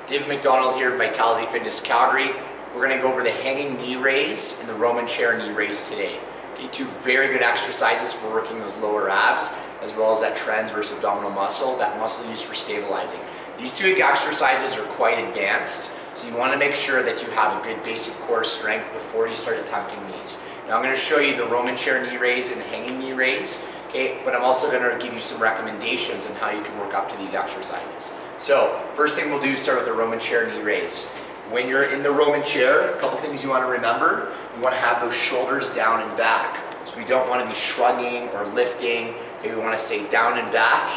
David McDonald here at Vitality Fitness Calgary. We're going to go over the hanging knee raise and the Roman chair knee raise today. Okay, two very good exercises for working those lower abs, as well as that transverse abdominal muscle, that muscle used for stabilizing. These two exercises are quite advanced, so you want to make sure that you have a good basic core strength before you start attempting these. Now I'm going to show you the Roman chair knee raise and the hanging knee raise, okay, but I'm also going to give you some recommendations on how you can work up to these exercises. So first thing we'll do is start with the Roman chair knee raise. When you're in the Roman chair, a couple things you want to remember. You want to have those shoulders down and back. So we don't want to be shrugging or lifting. Okay, we want to stay down and back,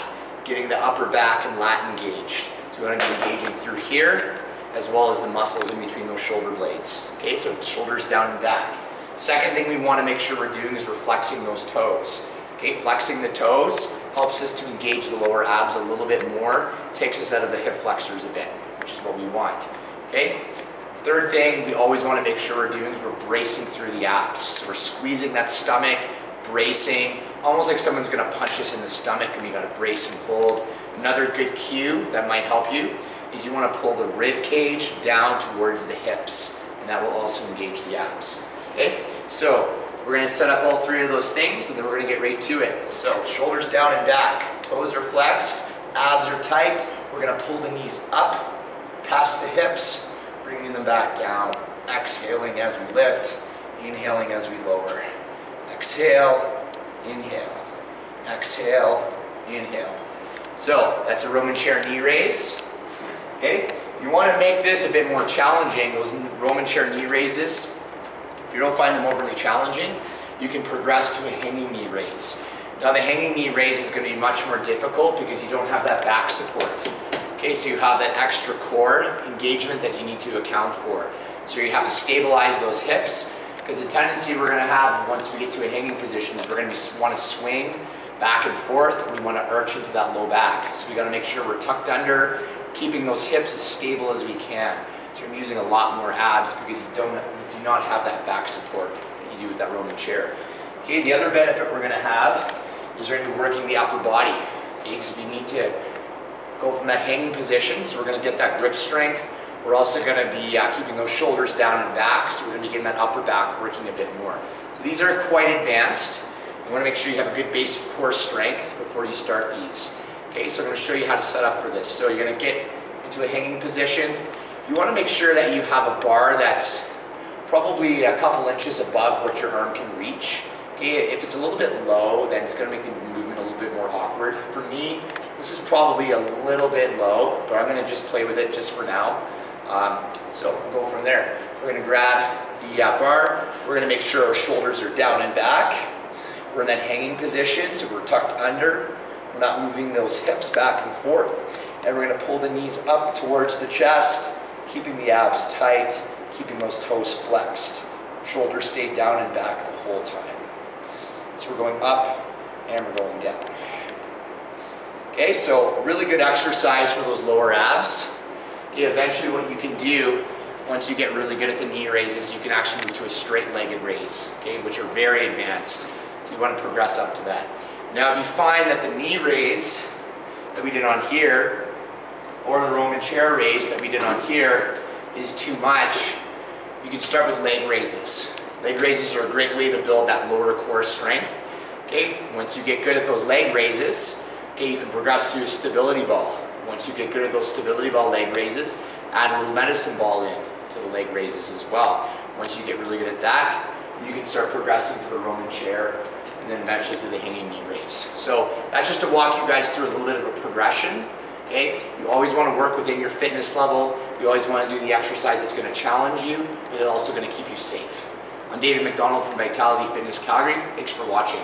getting the upper back and lat engaged. So we want to be engaging through here, as well as the muscles in between those shoulder blades. Okay, so shoulders down and back. Second thing we want to make sure we're doing is we're flexing those toes. Okay, flexing the toes helps us to engage the lower abs a little bit more, takes us out of the hip flexors a bit, which is what we want. Okay. Third thing we always want to make sure we're doing is we're bracing through the abs. So we're squeezing that stomach, bracing, almost like someone's going to punch us in the stomach and you got to brace and hold. Another good cue that might help you is you want to pull the rib cage down towards the hips, and that will also engage the abs. Okay, so we're going to set up all three of those things and then we're going to get right to it. So shoulders down and back, toes are flexed, abs are tight. We're going to pull the knees up past the hips, bringing them back down, exhaling as we lift, inhaling as we lower. Exhale, inhale, exhale, inhale. So that's a Roman chair knee raise. Okay, if you want to make this a bit more challenging, those Roman chair knee raises, if you don't find them overly challenging, you can progress to a hanging knee raise. Now the hanging knee raise is going to be much more difficult because you don't have that back support. Okay, so you have that extra core engagement that you need to account for. So you have to stabilize those hips, because the tendency we're going to have once we get to a hanging position is we're going to want to swing back and forth, and we want to arch into that low back. So we got to make sure we're tucked under, keeping those hips as stable as we can. So you're using a lot more abs because you do not have that back support that you do with that Roman chair. Okay, the other benefit we're going to have is we're going to be working the upper body. Okay, because we need to go from that hanging position, so we're going to get that grip strength. We're also going to be keeping those shoulders down and back, so we're going to be getting that upper back working a bit more. So these are quite advanced. You want to make sure you have a good basic core strength before you start these. Okay, so I'm going to show you how to set up for this. So you're going to get into a hanging position. You want to make sure that you have a bar that's probably a couple inches above what your arm can reach. Okay, if it's a little bit low, then it's going to make the movement a little bit more awkward. For me, this is probably a little bit low, but I'm going to just play with it just for now. So we'll go from there. We're going to grab the bar. We're going to make sure our shoulders are down and back. We're in that hanging position, so we're tucked under. We're not moving those hips back and forth. And we're going to pull the knees up towards the chest, keeping the abs tight, keeping those toes flexed. Shoulders stay down and back the whole time. So we're going up and we're going down. Okay, so really good exercise for those lower abs. Okay, eventually what you can do, once you get really good at the knee raises, you can actually move to a straight-legged raise, okay, which are very advanced. So you want to progress up to that. Now if you find that the knee raise that we did on here, or the Roman chair raise that we did on here, is too much, you can start with leg raises. Leg raises are a great way to build that lower core strength. Okay, once you get good at those leg raises, okay, you can progress to a stability ball. Once you get good at those stability ball leg raises, add a little medicine ball in to the leg raises as well. Once you get really good at that, you can start progressing to the Roman chair and then eventually to the hanging knee raise. So that's just to walk you guys through a little bit of a progression. Okay, you always want to work within your fitness level. You always want to do the exercise that's going to challenge you, but it's also going to keep you safe. I'm David McDonald from Vitality Fitness Calgary. Thanks for watching.